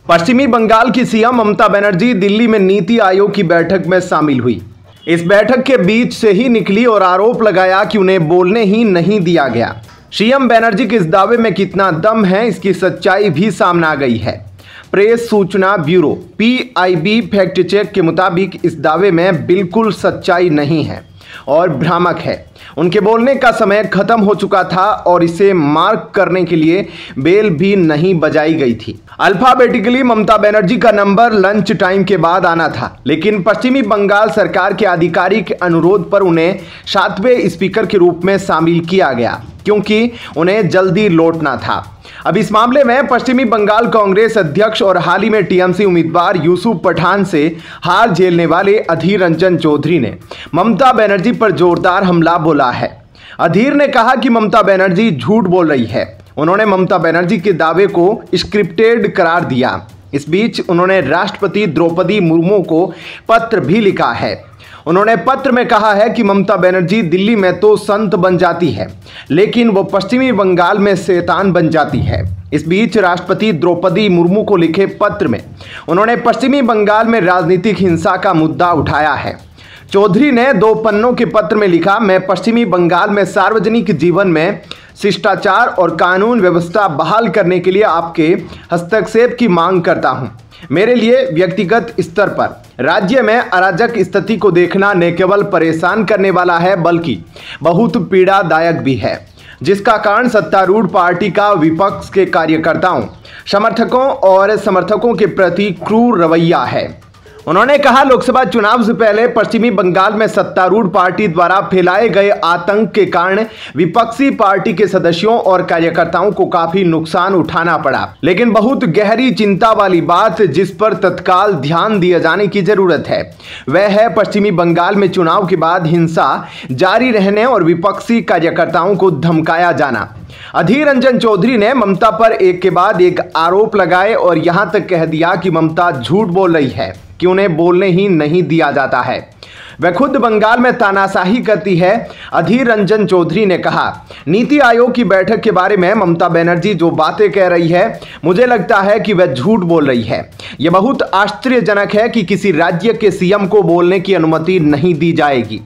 पश्चिमी बंगाल की सीएम ममता बनर्जी दिल्ली में नीति आयोग की बैठक में शामिल हुई। इस बैठक के बीच से ही निकली और आरोप लगाया कि उन्हें बोलने ही नहीं दिया गया। सीएम बनर्जी के इस दावे में कितना दम है, इसकी सच्चाई भी सामने आ गई है। प्रेस सूचना ब्यूरो PIB फैक्ट चेक के मुताबिक इस दावे में बिल्कुल सच्चाई नहीं है और भ्रामक है। उनके बोलने का समय खत्म हो चुका था और इसे मार्क करने के लिए बेल भी नहीं बजाई गई थी। अल्फाबेटिकली ममता बनर्जी का नंबर लंच टाइम के बाद आना था, लेकिन पश्चिमी बंगाल सरकार के आधिकारिक अनुरोध पर उन्हें 7वें स्पीकर के रूप में शामिल किया गया, क्योंकि उन्हें जल्दी लौटना था। अब इस मामले में पश्चिमी बंगाल कांग्रेस अध्यक्ष और हाल ही में TMC उम्मीदवार यूसुफ पठान से हार झेलने वाले अधीर रंजन चौधरी ने ममता बनर्जी पर जोरदार हमला बोला है। अधीर ने कहा कि ममता बनर्जी झूठ बोल रही है। उन्होंने ममता बनर्जी के दावे को स्क्रिप्टेड करार दिया। इस बीच उन्होंने राष्ट्रपति द्रौपदी मुर्मू को पत्र भी लिखा है। उन्होंने पत्र में कहा है कि ममता बनर्जी दिल्ली में तो संत बन जाती है, लेकिन वो पश्चिमी बंगाल में शैतान बन जाती है। इस बीच राष्ट्रपति द्रौपदी मुर्मू को लिखे पत्र में उन्होंने पश्चिमी बंगाल में राजनीतिक हिंसा का मुद्दा उठाया है। चौधरी ने 2 पन्नों के पत्र में लिखा, मैं पश्चिमी बंगाल में सार्वजनिक जीवन में शिष्टाचार और कानून व्यवस्था बहाल करने के लिए आपके हस्तक्षेप की मांग करता हूं। मेरे लिए व्यक्तिगत स्तर पर राज्य में अराजक स्थिति को देखना न केवल परेशान करने वाला है, बल्कि बहुत पीड़ादायक भी है, जिसका कारण सत्तारूढ़ पार्टी का विपक्ष के कार्यकर्ताओं, समर्थकों और समर्थकों के प्रति क्रूर रवैया है। उन्होंने कहा, लोकसभा चुनाव से पहले पश्चिमी बंगाल में सत्तारूढ़ पार्टी द्वारा फैलाए गए आतंक के कारण विपक्षी पार्टी के सदस्यों और कार्यकर्ताओं को काफी नुकसान उठाना पड़ा। लेकिन बहुत गहरी चिंता वाली बात जिस पर तत्काल ध्यान दिए जाने की जरूरत है, वह है पश्चिमी बंगाल में चुनाव के बाद हिंसा जारी रहने और विपक्षी कार्यकर्ताओं को धमकाया जाना। अधीर रंजन चौधरी ने ममता पर एक के बाद एक आरोप लगाए और यहां तक कह दिया कि ममता झूठ बोल रही है कि उन्हें बोलने ही नहीं दिया जाता है। वह खुद बंगाल में तानाशाही करती है। अधीर रंजन चौधरी ने कहा, नीति आयोग की बैठक के बारे में ममता बनर्जी जो बातें कह रही है, मुझे लगता है कि वह झूठ बोल रही है। यह बहुत आश्चर्यजनक है कि किसी राज्य के CM को बोलने की अनुमति नहीं दी जाएगी।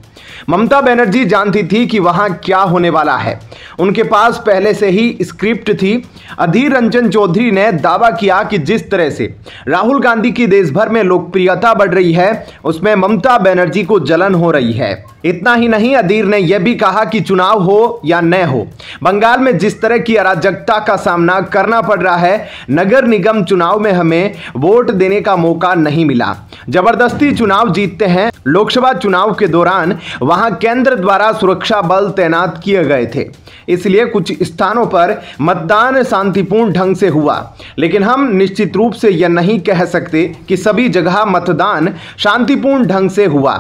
ममता बनर्जी जानती थी कि वहां क्या होने वाला है। उनके पास पहले से ही स्क्रिप्ट थी। अधीर रंजन चौधरी ने दावा किया कि जिस तरह से राहुल गांधी की देश भर में लोकप्रियता बढ़ रही है, उसमें ममता बनर्जी को जलन हो रही है। इतना ही नहीं, अधीर ने यह भी कहा कि चुनाव हो या न हो, बंगाल में जिस तरह की अराजकता का सामना करना पड़ रहा है, नगर निगम चुनाव में हमें वोट देने का मौका नहीं मिला, जबरदस्ती चुनाव जीतते हैं। लोकसभा चुनाव के दौरान वहां केंद्र द्वारा सुरक्षा बल तैनात किए गए थे, इसलिए कुछ स्थानों पर मतदान शांतिपूर्ण ढंग से हुआ, लेकिन हम निश्चित रूप से यह नहीं कह सकते कि सभी जगह मतदान शांतिपूर्ण ढंग से हुआ।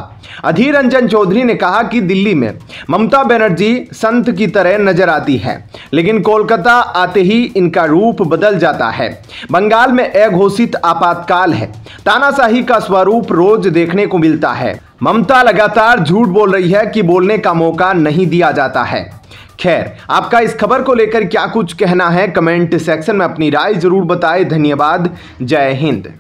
अधीर रंजन चौधरी ने कहा कि दिल्ली में ममता बनर्जी संत की तरह नजर आती है, लेकिन कोलकाता आते ही इनका रूप बदल जाता है। बंगाल में अघोषित आपातकाल है, तानाशाही का स्वरूप रोज देखने को मिलता है। ममता लगातार झूठ बोल रही है कि बोलने का मौका नहीं दिया जाता है। खैर, आपका इस खबर को लेकर क्या कुछ कहना है, कमेंट सेक्शन में अपनी राय जरूर बताएं। धन्यवाद। जय हिंद।